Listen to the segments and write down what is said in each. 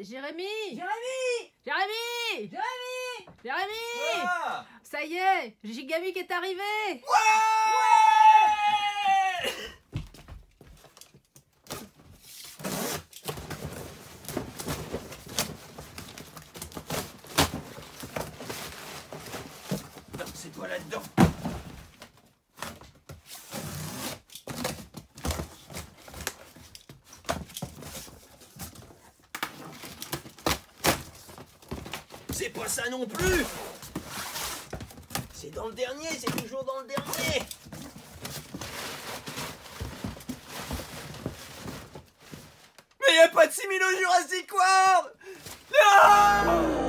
Jérémy! Jérémy! Jérémy! Jérémy! Jérémy! Ah Ça y est, Gigamic est arrivé! Non, c'est quoi là-dedans? C'est pas ça non plus! C'est dans le dernier, c'est toujours dans le dernier! Mais y a pas de similo Jurassic World! Non!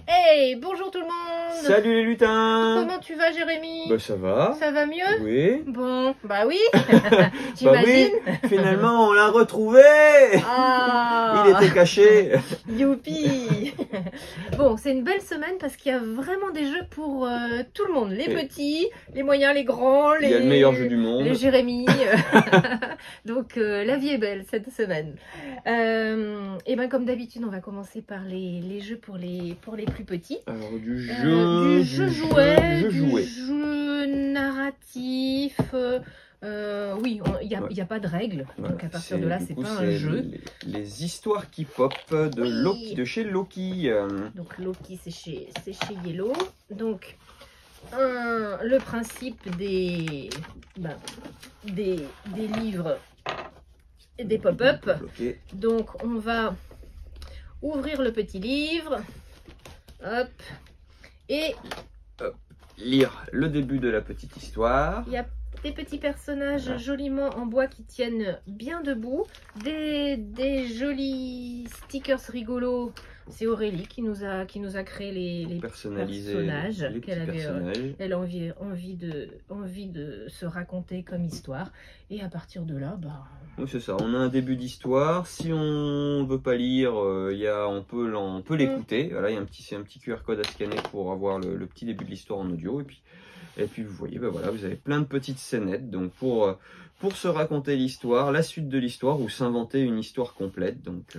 Hey, bonjour tout le monde! Salut les lutins! Comment tu vas, Jérémy? Bah ça va. Ça va mieux? Oui. Bon, bah oui! Bah J'imagine! oui, finalement on l'a retrouvé! Ah! Il était caché! Youpi! Bon, c'est une belle semaine parce qu'il y a vraiment des jeux pour tout le monde. Les Et- petits, les moyens, les grands, Il y a le meilleur jeu du monde. les Jérémy. Donc, la vie est belle cette semaine. Et ben comme d'habitude, on va commencer par les jeux pour les plus petits. Alors du Du jeu, jeu jouet, du jeu du jouet. jeu narratif. Oui, il n'y a pas de règles. Voilà, Donc à partir de là, du c'est coup, pas un c'est jeu. les histoires qui pop de Oui. Loki, de chez Loki. Donc Loki, c'est chez Yellow. Donc le principe des livres et des pop-up. Bloqué. Donc on va ouvrir le petit livre. Hop. Et Lire le début de la petite histoire. il y a des petits personnages joliment en bois qui tiennent bien debout. Des jolis stickers rigolos. C'est Aurélie qui nous a créé les Personnaliser personnages les petits qu'elle avait, personnages. elle a envie de se raconter comme histoire. Et à partir de là, bah, Oui, c'est ça. On a un début d'histoire. Si on veut pas lire, on peut l'écouter. Voilà, c'est un petit QR code à scanner pour avoir le petit début de l'histoire en audio. Et puis vous voyez, ben voilà, vous avez plein de petites scénettes. Donc pour se raconter l'histoire, la suite de l'histoire ou s'inventer une histoire complète. Donc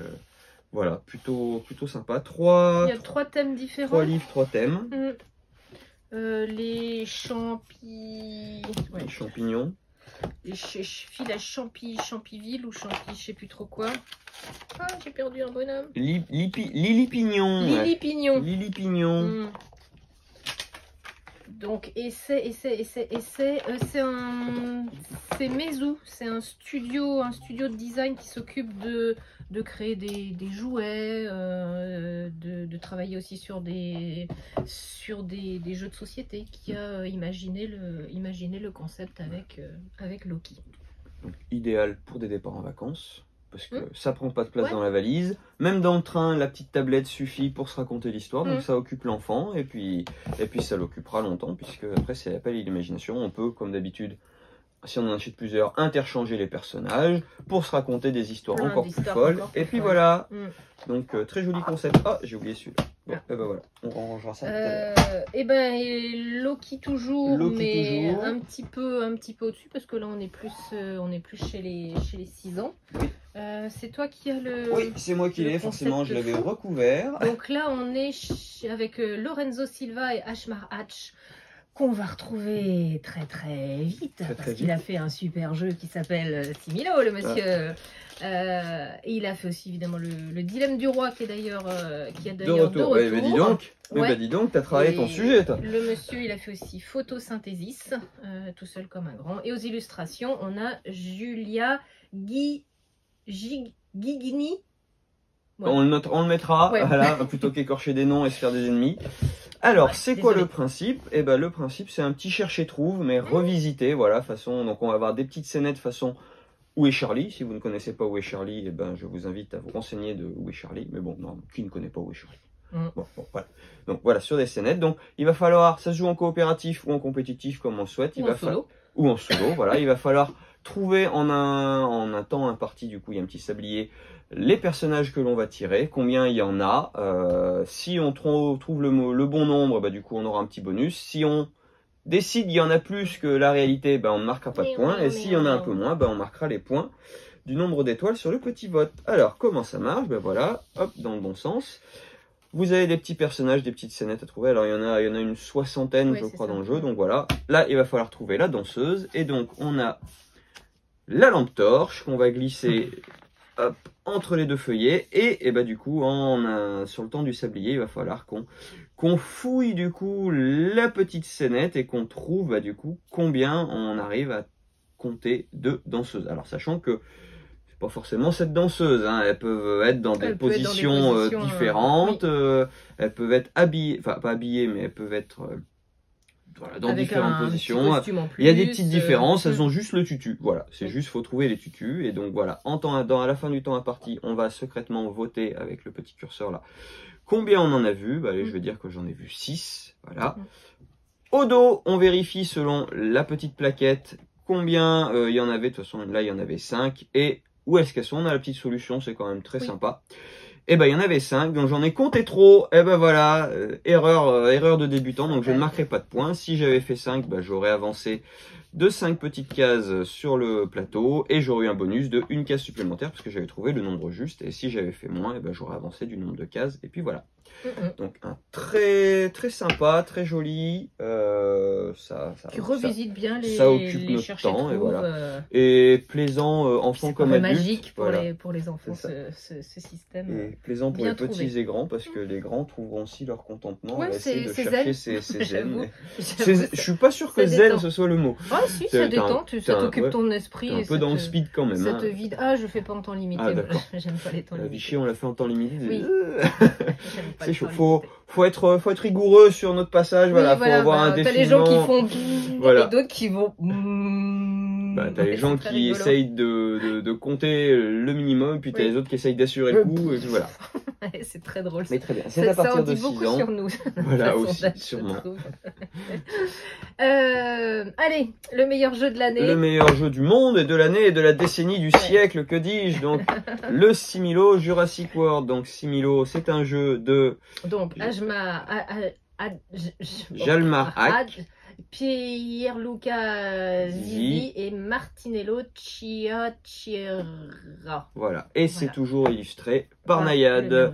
voilà, plutôt sympa. il y a 3 thèmes différents. 3 livres, 3 thèmes. Les Les champignons. fil à Champiville ou Champi, je sais plus trop quoi. Ah, j'ai perdu un bonhomme. Lily Pignon. Lily Pignon. Lily Pignon. Mm. Donc, c'est Mezou, c'est un studio de design qui s'occupe de créer des jouets, de travailler aussi sur des jeux de société, qui a imaginé le concept avec Loki. Donc, idéal pour des départs en vacances. Parce que ça prend pas de place dans la valise. Même dans le train, la petite tablette suffit pour se raconter l'histoire. Donc ça occupe l'enfant et puis ça l'occupera longtemps. Puisque après, c'est l'appel à l'imagination. On peut, comme d'habitude, si on en achète plusieurs, interchanger les personnages pour se raconter des histoires encore plus folles. Et puis voilà. Donc très joli concept. Ah, j'ai oublié celui-là. Bon, et ben voilà, on rangera ça tout à l'heure. Et ben Loki toujours, Loki mais toujours. un petit peu au-dessus parce que là on est plus chez les 6 ans. Oui. C'est toi qui as le. Oui, c'est moi qui le l'ai, forcément, je concept l'avais fou. recouvert. Donc là on est avec Lorenzo Silva et Ashmar Hatch, qu'on va retrouver très très vite, Très, parce très qu'il vite. a fait un super jeu qui s'appelle Similo, le monsieur. Et il a fait aussi évidemment le dilemme du roi qui est d'ailleurs De retour. Eh ben, dis donc, Ouais. ben, dis donc, t'as travaillé ton Et sujet, toi. le monsieur, il a fait aussi photosynthesis, tout seul comme un grand. Et aux illustrations, on a Julia Gigini. Ouais. On le mettra, ouais. Voilà, plutôt qu'écorcher des noms et se faire des ennemis. Alors, ouais, c'est quoi le principe? Eh ben, le principe, c'est un petit chercher-trouve, mais revisité, voilà, façon. Donc, on va avoir des petites scénettes façon Où est Charlie? Si vous ne connaissez pas Où est Charlie, eh ben, je vous invite à vous renseigner de Où est Charlie. Mais bon, non, qui ne connaît pas Où est Charlie? Bon, voilà. Donc, voilà, sur des scénettes. Donc, il va falloir, ça se joue en coopératif ou en compétitif, comme on le souhaite. Ou en solo, voilà. Il va falloir trouver en un temps imparti, du coup, il y a un petit sablier, les personnages que l'on va tirer, combien il y en a. Si on trouve le bon nombre, bah, du coup, on aura un petit bonus. Si on décide qu'il y en a plus que la réalité, bah, on ne marquera pas de points. Et s'il y en a un peu moins, bah, on marquera les points du nombre d'étoiles sur le petit vote. Alors, comment ça marche? Ben voilà, hop, dans le bon sens. Vous avez des petits personnages, des petites scénettes à trouver. Alors, il y en a une soixantaine, je crois, dans le jeu. Donc voilà, là, il va falloir trouver la danseuse. Et donc, on a la lampe torche qu'on va glisser hop, entre les deux feuillets. Et bah, du coup, sur le temps du sablier, il va falloir qu'on fouille du coup la petite scénette et qu'on trouve bah, du coup combien on arrive à compter de danseuses. Alors, sachant que pas forcément cette danseuse, hein. Elles peuvent être dans des positions différentes, oui. Elles peuvent être habillées, enfin pas habillées, mais elles peuvent être voilà, dans différentes positions. Il y a des petites différences, elles ont juste le tutu. Voilà, c'est juste, faut trouver les tutus. Et donc voilà, à la fin du temps imparti, on va secrètement voter avec le petit curseur là. Combien on en a vu? Bah, allez, je vais dire que j'en ai vu 6. Voilà. Au dos, on vérifie selon la petite plaquette combien il y en avait. De toute façon, là, il y en avait 5. Et où est-ce qu'elles sont? On a la petite solution, c'est quand même très sympa. Et ben il y en avait 5, donc j'en ai compté trop. Et ben voilà, erreur de débutant, donc je ne marquerai pas de points. Si j'avais fait 5, ben, j'aurais avancé de 5 petites cases sur le plateau et j'aurais eu un bonus de 1 case supplémentaire parce que j'avais trouvé le nombre juste. Et si j'avais fait moins, et ben, j'aurais avancé du nombre de cases. Et puis voilà. Donc un très sympa, très joli. Qui revisite bien ça occupe notre temps et voilà. Et plaisant enfants comme adultes. Magique pour les enfants ce système. Et plaisant pour les petits et grands parce que les grands trouveront aussi leur contentement à essayer de chercher ces zen. Je suis pas sûr que zen ce soit le mot. Ah si, ça détend, ça t'occupe ton esprit. Un peu dans le speed quand même. Ça te vide. Ah, je fais pas en temps limité. J'aime pas les temps limités. Vichy, on l'a fait en temps limité. Oui. C'est chaud. Faut être rigoureux sur notre passage. Voilà, faut avoir un défilement. T'as les gens qui font et d'autres qui vont. T'as les gens qui essayent de compter le minimum, puis t'as les autres qui essayent d'assurer le coup, et puis voilà. C'est très drôle. Mais très bien. C'est à partir de 6 ans. Sur nous. Voilà aussi, sûrement. Allez, le meilleur jeu de l'année. Le meilleur jeu du monde et de l'année et de la décennie, du siècle, que dis-je. Donc, le Similo Jurassic World. Donc, Similo, c'est un jeu de... Donc, Jalmar Hack, Pierluca Zizi et Martinello Chiacchiera. Voilà, et c'est toujours illustré par Nayad.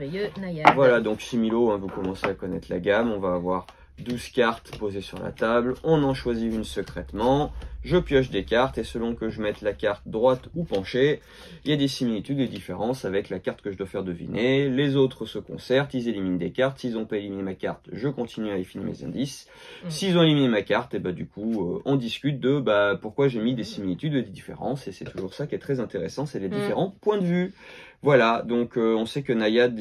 Voilà, donc Similo, hein, vous commencez à connaître la gamme. On va avoir 12 cartes posées sur la table. On en choisit une secrètement. Je pioche des cartes et selon que je mette la carte droite ou penchée, il y a des similitudes et différences avec la carte que je dois faire deviner. Les autres se concertent, ils éliminent des cartes. S'ils n'ont pas éliminé ma carte, je continue à éliminer mes indices. S'ils ont éliminé ma carte, et bah du coup, on discute de pourquoi j'ai mis des similitudes et des différences. Et c'est toujours ça qui est très intéressant, c'est les différents points de vue. Voilà, donc on sait que Nayad,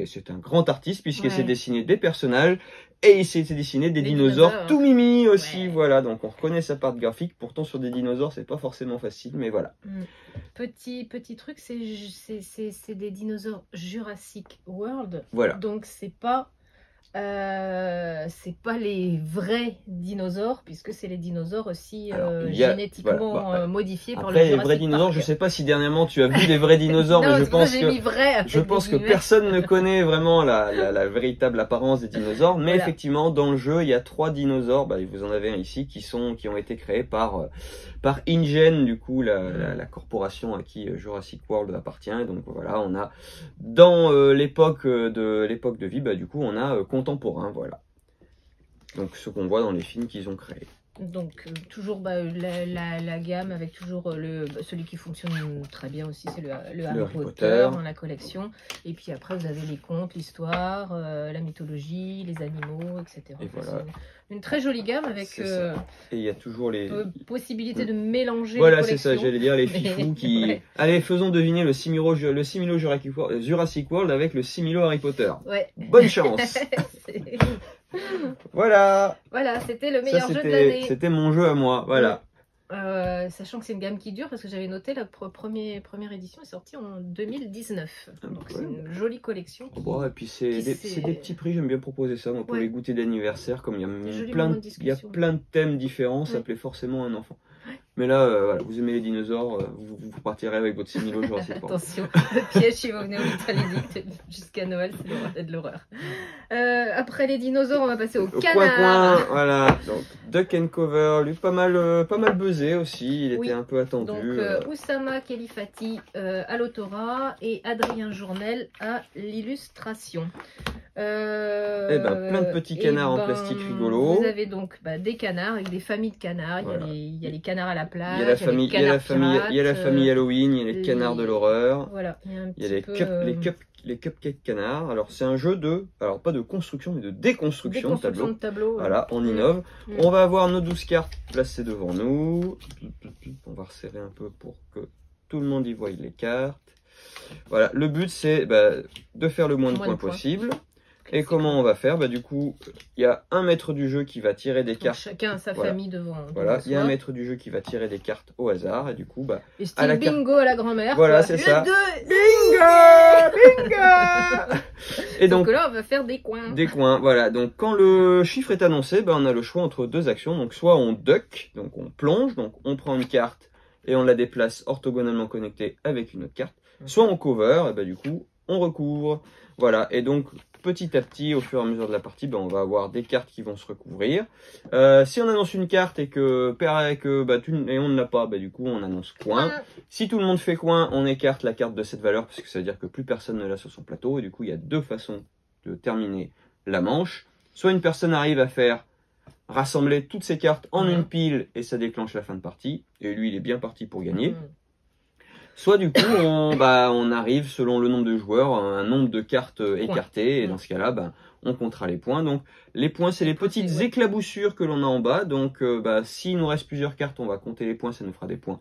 c'est un grand artiste puisqu'il s'est dessiné des personnages et il s'est dessiné des dinosaures tout mimi aussi. Voilà, donc on reconnaît sa part graphique. Pourtant sur des dinosaures, c'est pas forcément facile, mais voilà. Petit truc, c'est des dinosaures Jurassic World. Voilà. Donc c'est pas les vrais dinosaures puisque c'est les dinosaures aussi génétiquement modifiés par le Jurassic Park. Les vrais dinosaures, je sais pas si dernièrement tu as vu des vrais dinosaures, mais je pense que personne ne connaît vraiment la véritable apparence des dinosaures, mais effectivement dans le jeu il y a 3 dinosaures, vous en avez un ici qui ont été créés par InGen, du coup la corporation à qui Jurassic World appartient. Et donc voilà, on a dans l'époque de vie, du coup on a contemporain, voilà. Donc ce qu'on voit dans les films qu'ils ont créés. Donc toujours la gamme avec toujours celui qui fonctionne très bien aussi, c'est le Harry Potter dans la collection. Et puis après vous avez les contes, l'histoire, la mythologie, les animaux, etc. Et enfin, voilà. Une très jolie gamme avec et il y a toujours les possibilité de mélanger voilà, les c'est ça, j'allais dire les fifous qui... Ouais. Allez, faisons deviner le Similo Jurassic World avec le Similo Harry Potter. Ouais. Bonne chance. Voilà. Voilà, c'était le meilleur jeu de l'année. C'était mon jeu à moi, voilà. Sachant que c'est une gamme qui dure, parce que j'avais noté la première édition est sortie en 2019. Donc c'est une jolie collection. Bon, et puis c'est des petits prix, j'aime bien proposer ça. Donc pour les goûters d'anniversaire, comme il y a plein de thèmes différents, ça plaît forcément à un enfant. Mais là, voilà, vous aimez les dinosaures, vous partirez avec votre Similo Jurassic World. Attention, le piège si vous venez au Litalésique jusqu'à Noël, c'est de l'horreur. Après les dinosaures, on va passer au canard. Voilà, donc Duck and Cover, lui pas mal buzzé aussi, il était un peu attendu. Donc Oussama Khelifati à l'autorat et Adrien Journel à l'illustration. Plein de petits canards en plastique rigolo. Vous avez donc des canards avec des familles de canards. Voilà. Il y a les canards à la plage, il y a la famille Halloween, il y a les canards de l'horreur. Voilà, il y a les cupcakes canards. Alors c'est un jeu alors pas de construction mais de déconstruction de tableau. Voilà, on innove. On va avoir nos 12 cartes placées devant nous. On va resserrer un peu pour que tout le monde y voie les cartes. Voilà, le but c'est de faire le moins de points possible. Et comment on va faire? Du coup, il y a un maître du jeu qui va tirer des cartes. Chacun a sa famille devant. Voilà, il y a un maître du jeu qui va tirer des cartes au hasard. Et du coup, et style à la bingo à la grand-mère. Voilà, c'est ça. Bingo. Et donc là, on va faire des coins. Des coins, voilà. Donc quand le chiffre est annoncé, on a le choix entre deux actions. Donc soit on duck, donc on plonge, donc on prend une carte et on la déplace orthogonalement connectée avec une autre carte. Soit on cover, et du coup, on recouvre. Voilà, et donc petit à petit, au fur et à mesure de la partie, on va avoir des cartes qui vont se recouvrir. Si on annonce une carte et que on ne l'a pas, du coup on annonce coin. Si tout le monde fait coin, on écarte la carte de cette valeur, parce que ça veut dire que plus personne ne l'a sur son plateau. Et du coup, il y a deux façons de terminer la manche. Soit une personne arrive à faire rassembler toutes ces cartes en une pile et ça déclenche la fin de partie. Et lui, il est bien parti pour gagner. Soit du coup, on arrive selon le nombre de joueurs, un nombre de cartes écartées, et dans ce cas-là, on comptera les points. Donc les points, c'est les petites éclaboussures que l'on a en bas. Donc s'il nous reste plusieurs cartes, on va compter les points, ça nous fera des points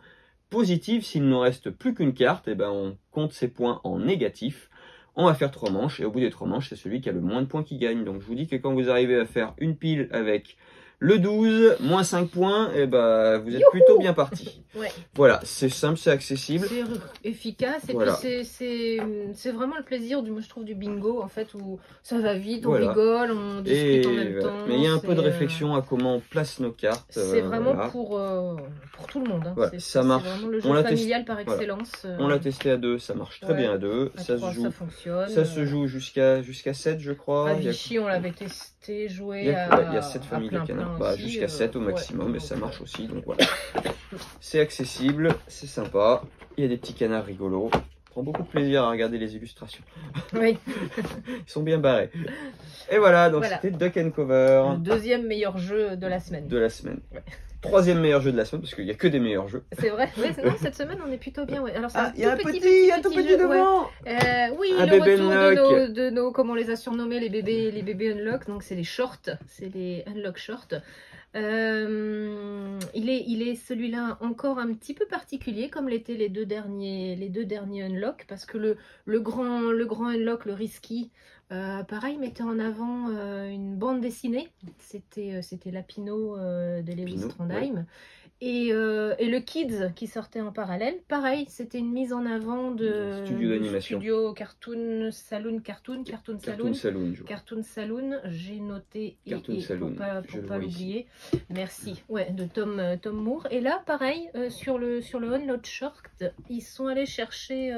positifs. S'il ne nous reste plus qu'une carte, on compte ces points en négatif. On va faire 3 manches, et au bout des 3 manches, c'est celui qui a le moins de points qui gagne. Donc je vous dis que quand vous arrivez à faire une pile avec le 12, moins 5 points, vous êtes plutôt bien parti. Voilà, c'est simple, c'est accessible. C'est efficace, et puis c'est vraiment le plaisir, moi je trouve, du bingo, en fait, où ça va vite, on rigole, on discute en même temps. Mais il y a un peu de réflexion à comment on place nos cartes. C'est vraiment pour tout le monde. Ça marche. C'est vraiment le jeu familial par excellence. On l'a testé à 2, ça marche très bien à 2. À 3, ça fonctionne. Ça se joue jusqu'à 7, je crois. À Vichy, on l'avait testé, joué il y a 7 familles de canards. Jusqu'à 7 au maximum, et ça marche aussi. Donc voilà. C'est accessible, c'est sympa. Il y a des petits canards rigolos. Je prends beaucoup de plaisir à regarder les illustrations. Oui. Ils sont bien barrés. Et voilà, donc c'était Duck and Cover. Le deuxième meilleur jeu de la semaine. Troisième meilleur jeu de la semaine, parce qu'il n'y a que des meilleurs jeux. C'est vrai. Non, cette semaine, on est plutôt bien. Alors, il y a un tout petit devant. Oui, le retour de nos, comme on les a surnommés, les bébés unlock. Donc, c'est les shorts. C'est les unlock shorts. Il est celui-là encore un petit peu particulier, comme l'étaient les deux derniers unlock, parce que le grand unlock, le risky, pareil, mettait en avant une bande dessinée. C'était Lapino de Lewis Trondheim. Et le Kids qui sortait en parallèle, pareil, c'était une mise en avant de studio d'animation, studio Cartoon Saloon, j'ai noté pour pas l'oublier. Merci. De Tom Moore. Et là, pareil, sur le Unload Short, ils sont allés chercher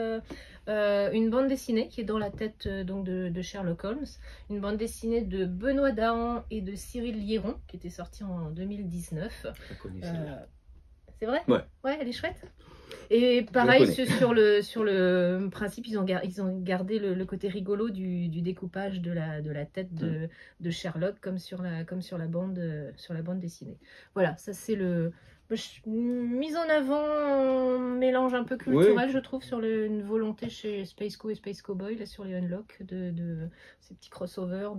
une bande dessinée qui est dans la tête de Sherlock Holmes, une bande dessinée de Benoît Dahan et de Cyril Liéron qui était sortie en 2019. C'est vrai? Ouais. Ouais, elle est chouette. Et pareil, sur le principe, ils ont gardé le côté rigolo du découpage de la tête de Sherlock, comme sur la bande dessinée. Voilà, ça c'est mise en avant, un mélange un peu culturel, je trouve, sur une volonté chez Space Co et Space Cowboy, là, sur les Unlock, de ces petits crossovers.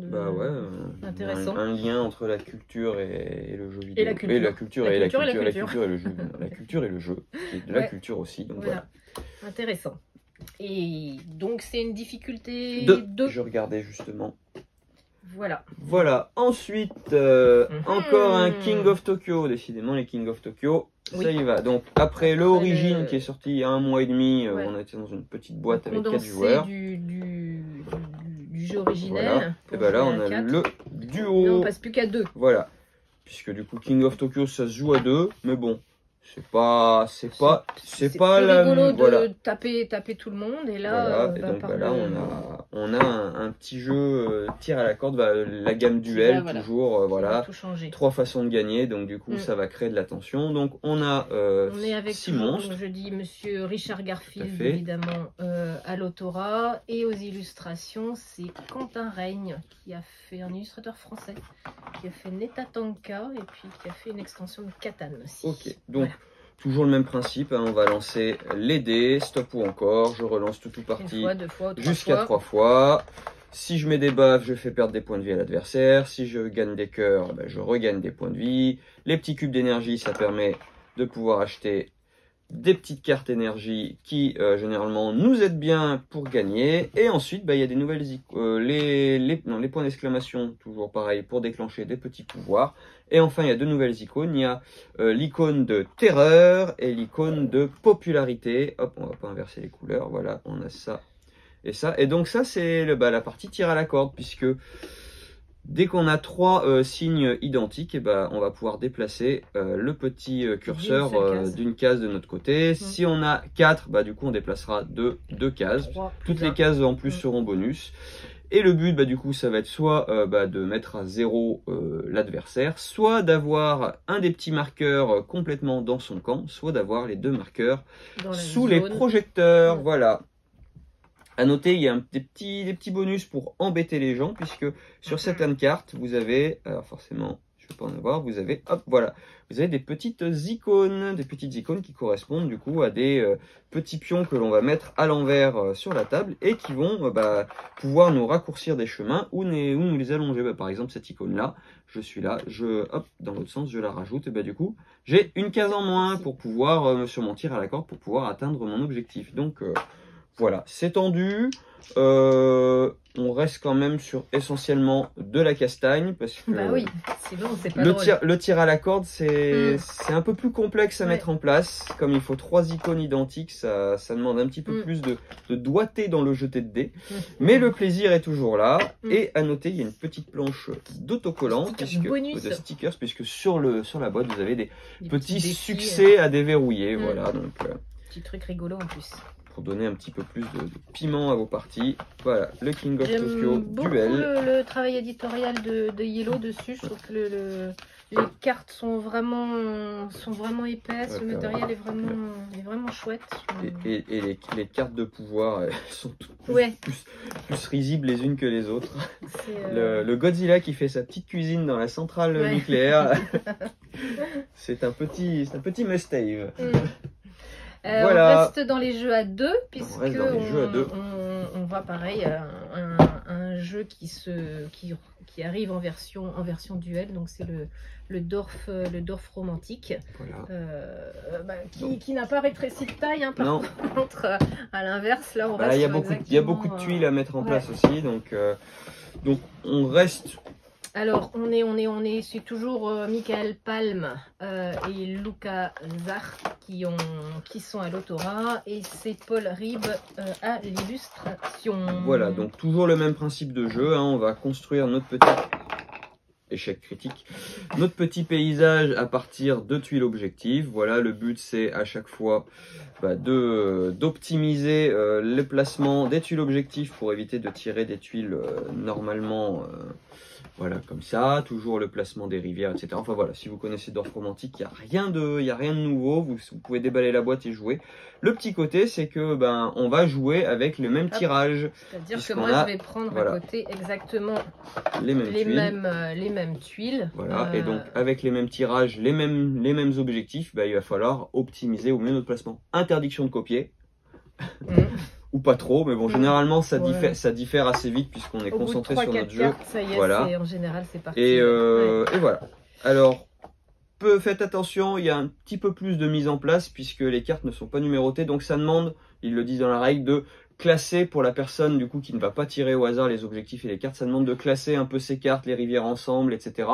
Intéressant. Un lien entre la culture et le jeu vidéo. Et la culture. Et la culture et le jeu. La culture et le jeu. Et de la culture aussi. Donc voilà. Intéressant. Et donc c'est une difficulté 2. Je regardais justement. Voilà. Ensuite, encore un King of Tokyo. Décidément, les King of Tokyo, ça y va. Donc, après l'origine qui est sorti il y a 1 mois et demi, on était dans une petite boîte avec 4 joueurs. Du jeu originel. Voilà. Et ben là, on a le duo. Là, on passe plus qu'à 2. Voilà. Puisque du coup, King of Tokyo, ça se joue à 2. Mais bon. C'est pas la rigolo de taper tout le monde, et là là on a un petit jeu tir à la corde, la gamme duel, toujours voilà, 3 façons de gagner, donc du coup ça va créer de la tension. Donc on est avec 6 monstres. Donc, je dis monsieur Richard Garfield évidemment à l'autorat, et aux illustrations c'est Quentin Règne qui a fait, un illustrateur français qui a fait Netatanka et puis qui a fait une extension de Catan aussi. Ok, donc toujours le même principe, on va lancer les dés, stop ou encore, je relance tout parti, 1 fois, 2 fois, jusqu'à 3 fois. Si je mets des baffes, je fais perdre des points de vie à l'adversaire. Si je gagne des cœurs, je regagne des points de vie. Les petits cubes d'énergie, ça permet de pouvoir acheter des petites cartes énergie qui généralement nous aident bien pour gagner. Et ensuite, il y a des nouvelles les points d'exclamation, toujours pareil, pour déclencher des petits pouvoirs. Et enfin, il y a 2 nouvelles icônes. Il y a l'icône de terreur et l'icône de popularité. Hop, on va pas inverser les couleurs. Voilà, on a ça et ça. Et donc ça, c'est la partie tir à la corde, puisque dès qu'on a 3 signes identiques, on va pouvoir déplacer le petit curseur d'une case de notre côté. Si on a 4, du coup on déplacera 2 cases. Toutes les cases en plus seront bonus. Et le but, du coup, ça va être soit de mettre à 0 l'adversaire, soit d'avoir un des petits marqueurs complètement dans son camp, soit d'avoir les 2 marqueurs sous les projecteurs. Voilà. À noter, il y a des petits bonus pour embêter les gens, puisque sur certaines cartes, vous avez, alors forcément, je ne vais pas en avoir, vous avez, hop, voilà, vous avez des petites icônes qui correspondent du coup à des petits pions que l'on va mettre à l'envers sur la table et qui vont pouvoir nous raccourcir des chemins ou nous les allonger. Par exemple, cette icône-là, je suis là, hop, dans l'autre sens, je la rajoute, et du coup, j'ai une case en moins pour pouvoir, sur mon tir à la corde, pour pouvoir atteindre mon objectif. Donc, voilà, c'est tendu. On reste quand même sur essentiellement de la castagne, parce que oui, sinon c'est pas le tir à la corde, c'est un peu plus complexe à mettre en place. Comme il faut 3 icônes identiques, ça demande un petit peu plus de doigté dans le jeté de dés. Mais le plaisir est toujours là. Et à noter, il y a une petite planche d'autocollants, de stickers, puisque sur la boîte, vous avez des petits succès à déverrouiller. Voilà, donc petit truc rigolo en plus. Pour donner un petit peu plus de piment à vos parties. Voilà, le King of Tokyo J'aime beaucoup duel. le travail éditorial de Yellow dessus. Je trouve que les cartes sont vraiment épaisses. Le matériel est vraiment chouette. Et les cartes de pouvoir, elles sont toutes plus risibles les unes que les autres. Le Godzilla qui fait sa petite cuisine dans la centrale nucléaire. C'est un petit must-have. Voilà. On reste dans les jeux à 2, puisque on voit pareil un jeu qui arrive en version duel, donc c'est le Dorf romantique, qui n'a pas rétréci de taille, par contre, à l'inverse, là on reste il y a beaucoup de tuiles à mettre en place aussi, donc on reste. Alors, c'est toujours Michael Palm et Luca Zach qui sont à l'autorat, et c'est Paul Ribes à l'illustration. Voilà, donc toujours le même principe de jeu, on va construire notre petit échec critique, notre petit paysage à partir de tuiles objectives. Voilà, le but c'est à chaque fois d'optimiser le placement des tuiles objectives pour éviter de tirer des tuiles normalement Voilà, comme ça, toujours le placement des rivières, etc. Enfin voilà, si vous connaissez Dorf Romantique, il n'y a rien de nouveau, vous pouvez déballer la boîte et jouer. Le petit côté, c'est que on va jouer avec le même tirage. C'est-à-dire que moi, je vais prendre à côté exactement les mêmes tuiles. Voilà, et donc avec les mêmes tirages, les mêmes objectifs, il va falloir optimiser au mieux notre placement. Interdiction de copier. Ou pas trop, mais bon, généralement ça diffère assez vite puisqu'on est concentré sur notre jeu. Ça y est, voilà. En général c'est parti. Et voilà. Alors, faites attention, il y a un petit peu plus de mise en place puisque les cartes ne sont pas numérotées, donc ça demande, ils le disent dans la règle, de classer pour la personne du coup qui ne va pas tirer au hasard les objectifs et les cartes, ça demande de classer un peu ses cartes, les rivières ensemble, etc.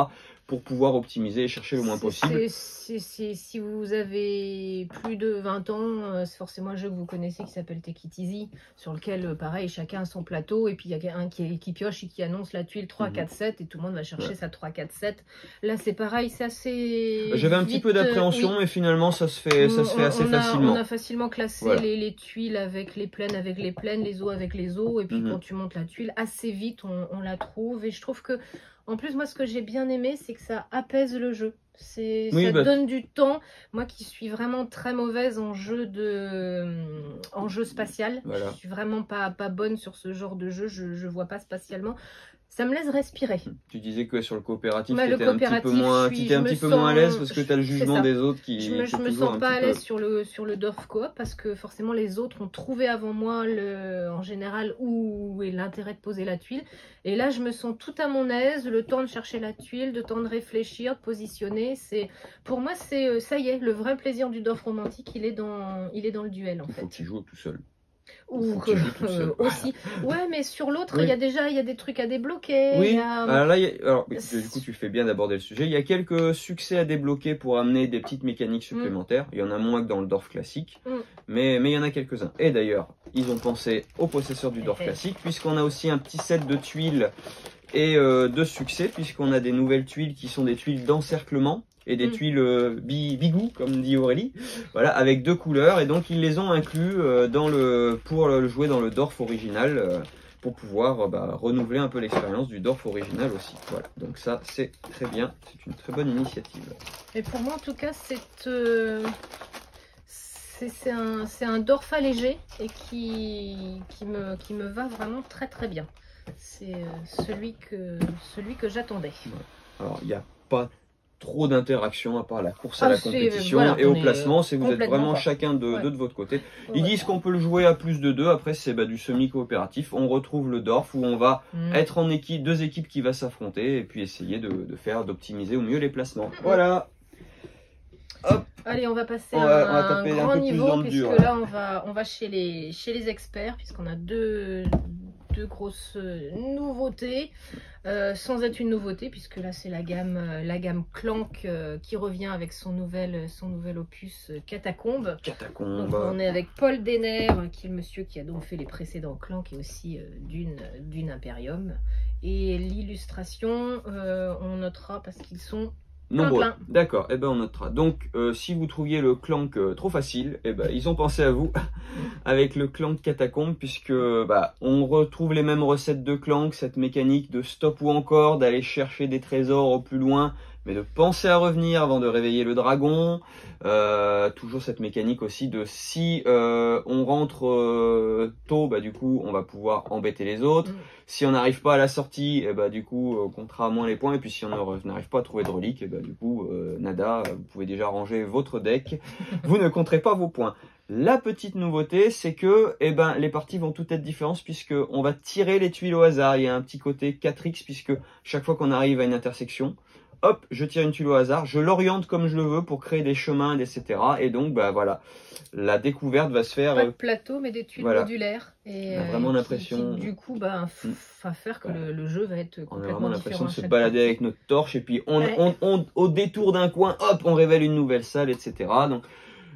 pour pouvoir optimiser et chercher le moins possible. Si vous avez plus de 20 ans, c'est forcément un jeu que vous connaissez qui s'appelle Take It Easy, sur lequel, pareil, chacun a son plateau, et puis il y a un qui pioche et qui annonce la tuile 3, 4, 7, et tout le monde va chercher sa 3, 4, 7. Là, c'est pareil, c'est assez... J'avais un petit peu d'appréhension, mais finalement, ça se fait assez facilement. On a facilement classé les tuiles avec les plaines, les os avec les os, et puis quand tu montes la tuile, assez vite, on la trouve, et je trouve que en plus, moi, ce que j'ai bien aimé, c'est que ça apaise le jeu. Ça donne du temps. Moi qui suis vraiment très mauvaise en jeu spatial, je suis vraiment pas bonne sur ce genre de jeu, je vois pas spatialement. Ça me laisse respirer. Tu disais que sur le coopératif, tu étais un petit peu moins à l'aise parce que tu as le jugement des autres qui... Je me sens pas à l'aise sur le Dorf Coop parce que forcément les autres ont trouvé avant moi en général où est l'intérêt de poser la tuile. Et là, je me sens tout à mon aise, le temps de chercher la tuile, le temps de réfléchir, de positionner. Pour moi, ça y est, le vrai plaisir du Dorf Romantique, il est dans le duel en fait. Il faut que tu joues tout seul. Ou aussi. Ouais, mais sur l'autre, il y a des trucs à débloquer. Oui, alors du coup, tu fais bien d'aborder le sujet. Il y a quelques succès à débloquer pour amener des petites mécaniques supplémentaires. Il y en a moins que dans le Dorf classique, mais il y en a quelques-uns. Et d'ailleurs, ils ont pensé aux possesseurs du Dorf classique, puisqu'on a aussi un petit set de tuiles et de succès, puisqu'on a des nouvelles tuiles qui sont des tuiles d'encerclement. Et des tuiles bigou, comme dit Aurélie, voilà, avec 2 couleurs. Et donc, ils les ont inclus pour le jouer dans le Dorf original, pour pouvoir renouveler un peu l'expérience du Dorf original aussi. Voilà, donc ça, c'est très bien. C'est une très bonne initiative. Et pour moi, en tout cas, c'est un Dorf allégé et qui me va vraiment très très bien. C'est celui que j'attendais. Alors, il n'y a pas trop d'interaction à part la course à la compétition et au placement, c'est vous êtes vraiment chacun de votre côté. Ils disent qu'on peut le jouer à plus de 2, après c'est du semi-coopératif, on retrouve le Dorf où on va être en équipe, 2 équipes qui va s'affronter et puis essayer d'optimiser au mieux les placements. Voilà. Hop. Allez, on va passer à un grand niveau puisque là on va chez les experts puisqu'on a deux grosses nouveautés, sans être une nouveauté puisque là c'est la gamme Clank qui revient avec son nouvel opus Catacombe. Donc, on est avec Paul Denner qui est le monsieur qui a donc fait les précédents Clank et aussi d'une Imperium, et l'illustration on notera parce qu'ils sont nombreux. D'accord, on notera. Donc, si vous trouviez le Clank trop facile, ils ont pensé à vous avec le Clank Catacombe, puisque on retrouve les mêmes recettes de Clank, cette mécanique de stop ou encore, d'aller chercher des trésors au plus loin, mais de penser à revenir avant de réveiller le dragon. Toujours cette mécanique aussi de si on rentre tôt, du coup, on va pouvoir embêter les autres. Si on n'arrive pas à la sortie, du coup, on comptera moins les points. Et puis si on n'arrive pas à trouver de relique, du coup, nada, vous pouvez déjà ranger votre deck. Vous ne compterez pas vos points. La petite nouveauté, c'est que les parties vont toutes être différentes puisque on va tirer les tuiles au hasard. Il y a un petit côté 4x puisque chaque fois qu'on arrive à une intersection, hop, je tire une tuile au hasard, je l'oriente comme je le veux pour créer des chemins, etc. Et donc, voilà, la découverte va se faire... Pas de plateau, mais des tuiles modulaires. Et on a vraiment l'impression... Du coup, va faire que le jeu va être complètement différent. On a vraiment l'impression de se balader avec notre torche et puis au détour d'un coin, hop, on révèle une nouvelle salle, etc. Donc,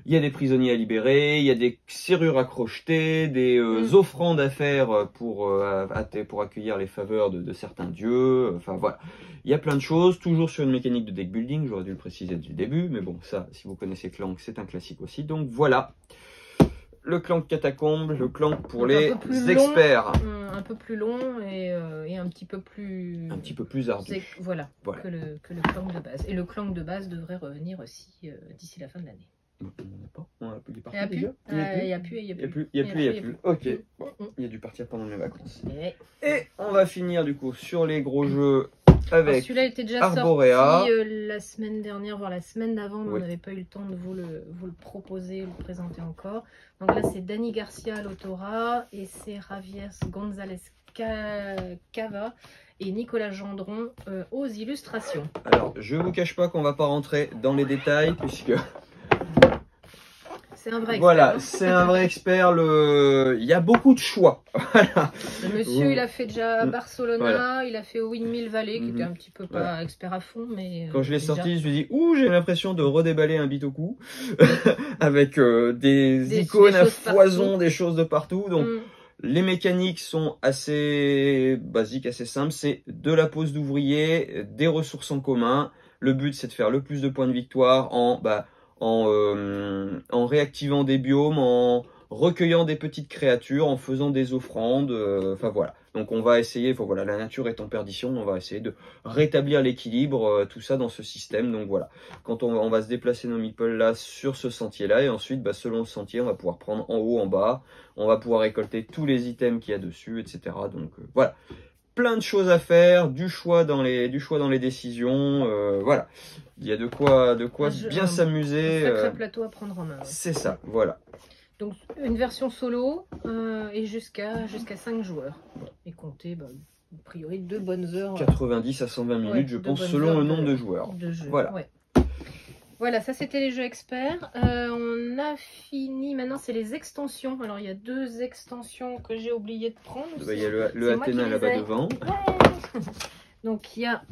il y a des prisonniers à libérer, il y a des serrures à crocheter, des offrandes à faire pour accueillir les faveurs de certains dieux. Enfin voilà, il y a plein de choses, toujours sur une mécanique de deck building, j'aurais dû le préciser dès le début, mais bon, ça, si vous connaissez Clank, c'est un classique aussi. Donc voilà. le clank catacombe, le clank pour Donc, les experts. Un peu plus long et un petit peu plus... Un petit peu plus ardu. Voilà, que le clank de base. Et le clank de base devrait revenir aussi d'ici la fin de l'année. Il est parti déjà. Il n'y a plus. Il n'y a plus. Ok, bon, il a dû partir pendant les vacances. Et on va finir du coup sur les gros jeux avec celui-là était déjà Arborea. sorti la semaine dernière, voire la semaine d'avant, mais on n'avait pas eu le temps de vous le proposer, le présenter encore. Donc là c'est Dani Garcia à l'autora et c'est Javier González Cava et Nicolas Gendron aux illustrations. Alors je vous cache pas qu'on va pas rentrer dans les détails puisque... C'est un vrai expert. Voilà, c'est un vrai expert. Il y a beaucoup de choix. Voilà. Le monsieur, il a fait déjà Barcelona, il a fait Windmill Valley, qui était un petit peu pas expert à fond, mais... Quand je l'ai sorti, je me suis dit, ouh, j'ai l'impression de redéballer un bitoku avec des icônes à foison, partout. Des choses de partout. Donc, les mécaniques sont assez basiques, assez simples. C'est de la pose d'ouvrier, des ressources en commun. Le but, c'est de faire le plus de points de victoire en réactivant des biomes, en recueillant des petites créatures, en faisant des offrandes, enfin voilà. Donc on va essayer, voilà, la nature est en perdition, on va essayer de rétablir l'équilibre, tout ça dans ce système. Donc voilà, quand on va se déplacer nos meeples là sur ce sentier là, et ensuite selon le sentier, on va pouvoir prendre en haut, en bas, on va pouvoir récolter tous les items qu'il y a dessus, etc. Donc voilà. Plein de choses à faire, du choix dans les décisions, voilà. Il y a de quoi bien s'amuser. Un sacré plateau à prendre en main. Ouais. C'est ça, voilà. Donc une version solo et jusqu'à 5 joueurs. Et compter, a priori 2 bonnes heures. 90 à 120 minutes, je pense, selon le nombre de joueurs. Voilà. Ouais. Voilà, ça c'était les jeux experts. On a fini, maintenant c'est les extensions. Alors il y a 2 extensions que j'ai oublié de prendre. Il y a le Athéna là-bas devant. Ouais. Donc il y a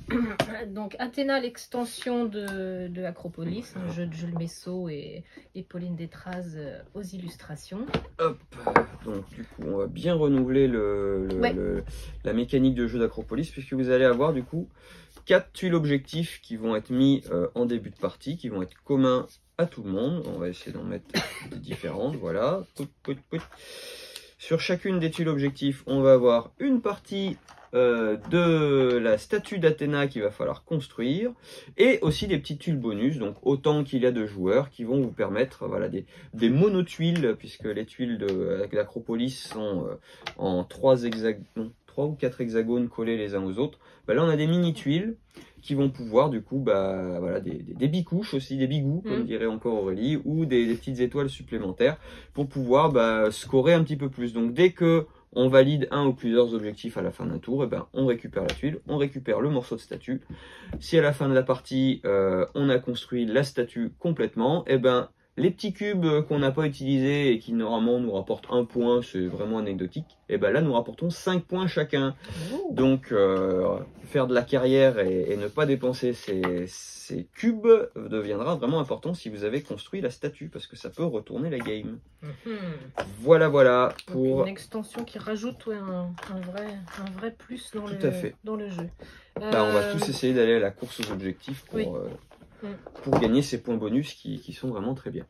Athéna, l'extension de Acropolis, un jeu de Jules Messot et Pauline Détraz aux illustrations. Hop, donc du coup on va bien renouveler la mécanique de jeu d'Acropolis puisque vous allez avoir du coup 4 tuiles objectifs qui vont être mis en début de partie, qui vont être communs à tout le monde. On va essayer d'en mettre des différentes, voilà. Sur chacune des tuiles objectifs, on va avoir une partie de la statue d'Athéna qu'il va falloir construire et aussi des petites tuiles bonus, donc autant qu'il y a de joueurs qui vont vous permettre des monotuiles puisque les tuiles de l'Acropolis sont en 3 ou 4 hexagones collés les uns aux autres. Là on a des mini tuiles qui vont pouvoir du coup des bicouches aussi, des bigous comme dirait encore Aurélie, ou des petites étoiles supplémentaires pour pouvoir scorer un petit peu plus. Donc dès que on valide un ou plusieurs objectifs à la fin d'un tour, on récupère la tuile, on récupère le morceau de statue. Si à la fin de la partie, on a construit la statue complètement, les petits cubes qu'on n'a pas utilisés et qui normalement nous rapportent 1 point, c'est vraiment anecdotique, là nous rapportons 5 points chacun. Donc faire de la carrière et ne pas dépenser ces cubes deviendra vraiment important si vous avez construit la statue, parce que ça peut retourner la game. Voilà pour... Donc une extension qui rajoute un vrai plus dans le jeu. On va tous essayer d'aller à la course aux objectifs pour gagner ces points bonus qui sont vraiment très bien.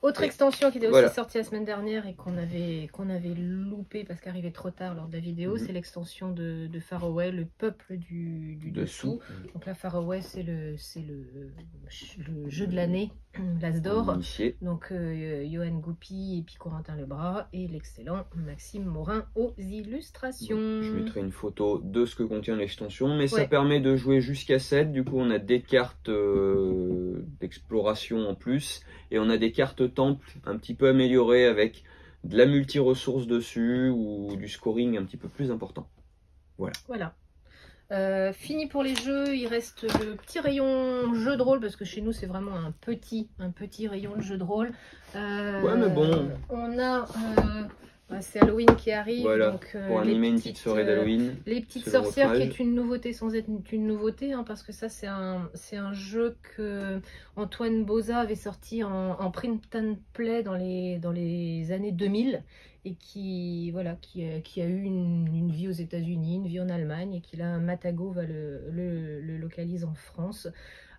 Autre extension qui était aussi sortie la semaine dernière et qu'on avait loupé parce qu'arrivait trop tard lors de la vidéo, c'est l'extension de Faroé, le peuple du dessous. Donc là, Faroé, c'est le jeu de l'année, l'As d'or. Donc Johan Goupy et puis Corentin Lebras et l'excellent Maxime Morin aux illustrations. Je mettrai une photo de ce que contient l'extension, mais ça permet de jouer jusqu'à 7. Du coup, on a des cartes d'exploration en plus et on a des cartes temple un petit peu améliorées avec de la multi-ressources dessus ou du scoring un petit peu plus important. Voilà. Fini pour les jeux, il reste le petit rayon jeu de rôle parce que chez nous c'est vraiment un petit rayon de jeu de rôle. Mais bon. On a c'est Halloween qui arrive, donc pour animer une petite soirée d'Halloween. Les petites sorcières qui est une nouveauté sans être une nouveauté, parce que ça c'est un jeu que Antoine Boza avait sorti en print and play dans les années 2000 et qui a eu une vie aux États-Unis, une vie en Allemagne et qui là Matago va le localise en France.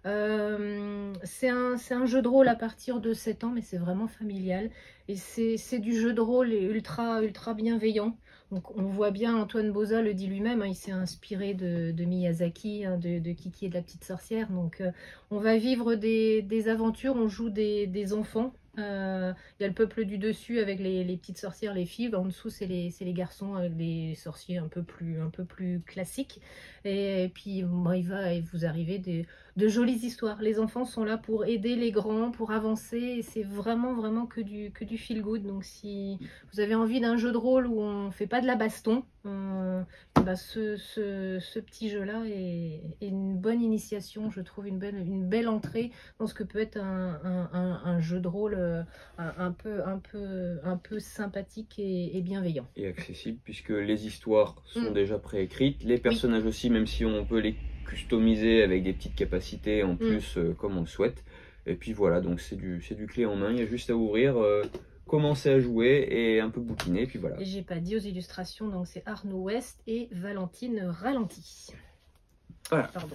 C'est un jeu de rôle à partir de 7 ans, mais c'est vraiment familial. Et c'est du jeu de rôle ultra bienveillant. Donc on voit bien, Antoine Bauza le dit lui-même, hein, il s'est inspiré de Miyazaki, hein, de Kiki et de la petite sorcière. Donc on va vivre des aventures, on joue des enfants. Il y a le peuple du dessus avec les petites sorcières, les filles. En dessous, c'est les garçons avec des sorciers un peu plus classiques. Et puis, bon, il va vous arriver de jolies histoires. Les enfants sont là pour aider les grands, pour avancer. Et c'est vraiment que du feel good. Donc, si vous avez envie d'un jeu de rôle où on ne fait pas de la baston, bah ce petit jeu-là est une bonne initiation. Je trouve une belle entrée dans ce que peut être un jeu de rôle un peu sympathique et bienveillant. Et accessible, puisque les histoires sont déjà préécrites, les personnages aussi, même si on peut les customiser avec des petites capacités en plus, comme on le souhaite. Et puis voilà, donc c'est du clé en main, il y a juste à ouvrir, commencer à jouer et un peu bouquiner, et puis voilà. Et j'ai pas dit aux illustrations, donc c'est Arnaud West et Valentine Ralenti. Voilà. Pardon.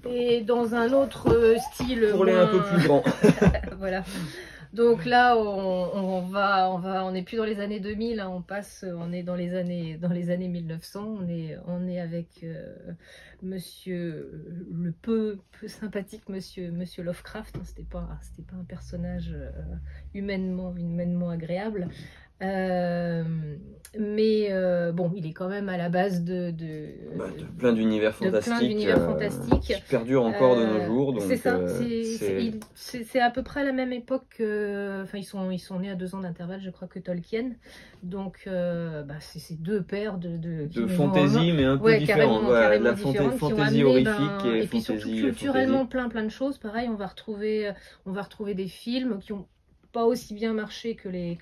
Et dans un autre style, pour les un peu plus grands. Voilà. Donc là, on n'est plus dans les années 2000, hein, on est dans les années 1900. On est avec monsieur le peu sympathique monsieur Lovecraft. Hein, c'était pas un personnage humainement agréable. Mais bon, il est quand même à la base de plein d'univers fantastiques qui perdurent encore de nos jours. C'est ça, c'est à peu près à la même époque, enfin ils sont nés à 2 ans d'intervalle, je crois, que Tolkien. Donc c'est deux pères de fantaisie, mais un peu différentes. Carrément la différentes, fantaisie horrifique et puis surtout culturellement plein de choses. Pareil, on va retrouver des films qui ont pas aussi bien marché que les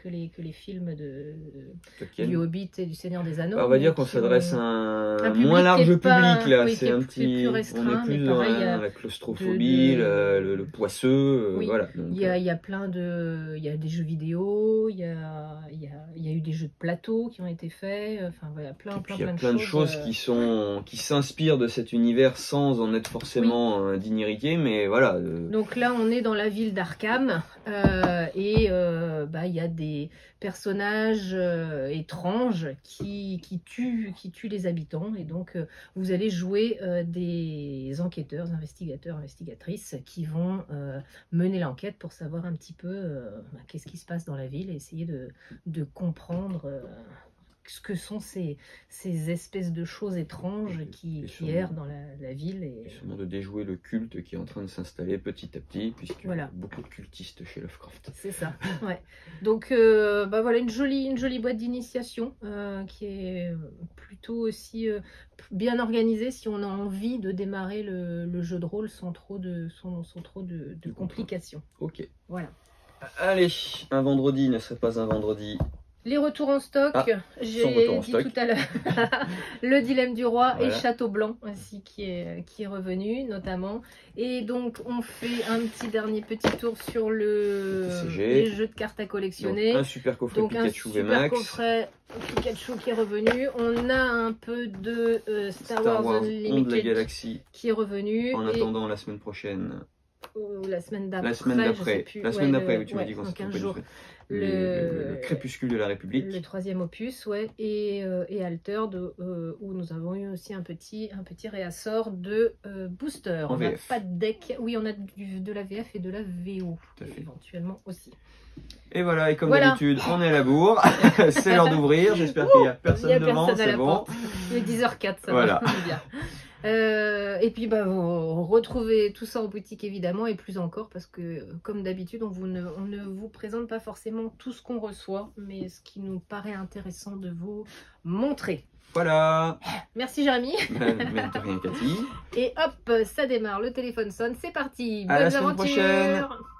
films du Hobbit et du Seigneur des Anneaux. Alors on va dire qu'on s'adresse à un moins large public, là. C'est un petit, plus restreint, on est plus pareil, dans la claustrophobie, le poisseux, voilà. Donc, il y a il y a des jeux vidéo, il y a eu des jeux de plateau qui ont été faits, enfin voilà, plein de choses qui s'inspirent de cet univers sans en être forcément d'inhérité, mais voilà. Donc là, on est dans la ville d'Arkham. Et il y a des personnages étranges qui tuent les habitants. Et donc, vous allez jouer des enquêteurs, investigateurs, investigatrices qui vont mener l'enquête pour savoir un petit peu qu'est-ce qui se passe dans la ville et essayer de comprendre ce que sont ces espèces de choses étranges qui errent dans la ville. Et sûrement de déjouer le culte qui est en train de s'installer petit à petit, puisqu'il y a beaucoup de cultistes chez Lovecraft. C'est ça, ouais. Donc voilà, une jolie boîte d'initiation qui est plutôt aussi bien organisée si on a envie de démarrer le jeu de rôle sans trop de complications. Ok. Voilà. Allez, un vendredi ne serait pas un vendredi. Les retours en stock, j'ai dit tout à l'heure, le dilemme du roi, voilà. Et Château Blanc aussi qui est revenu notamment. Et donc on fait un dernier tour sur les jeux de cartes à collectionner. Donc, un super coffret Pikachu VMAX. Un super coffret Pikachu qui est revenu. On a un peu de Star Wars Unlimited de la Galaxie qui est revenu. En attendant la semaine prochaine. La semaine d'après. La semaine d'après, oui, tu m'as dit qu'on 15 jours. Le Crépuscule de la République. Le 3e opus, ouais. Et Altered, où nous avons eu aussi un petit réassort de booster. On n'a pas de deck. Oui, on a de la VF et de la VO. Éventuellement aussi. Et voilà, et comme d'habitude, on est à la bourre. C'est l'heure d'ouvrir. J'espère qu'il n'y a personne devant. C'est bon. Il est 10h04, ça voilà. va bien. Et puis vous retrouvez tout ça en boutique évidemment, et plus encore parce que comme d'habitude on ne vous présente pas forcément tout ce qu'on reçoit, mais ce qui nous paraît intéressant de vous montrer. Voilà. Merci Jérémy. De rien Cathy. Et hop, ça démarre, le téléphone sonne, c'est parti. Bonne aventure.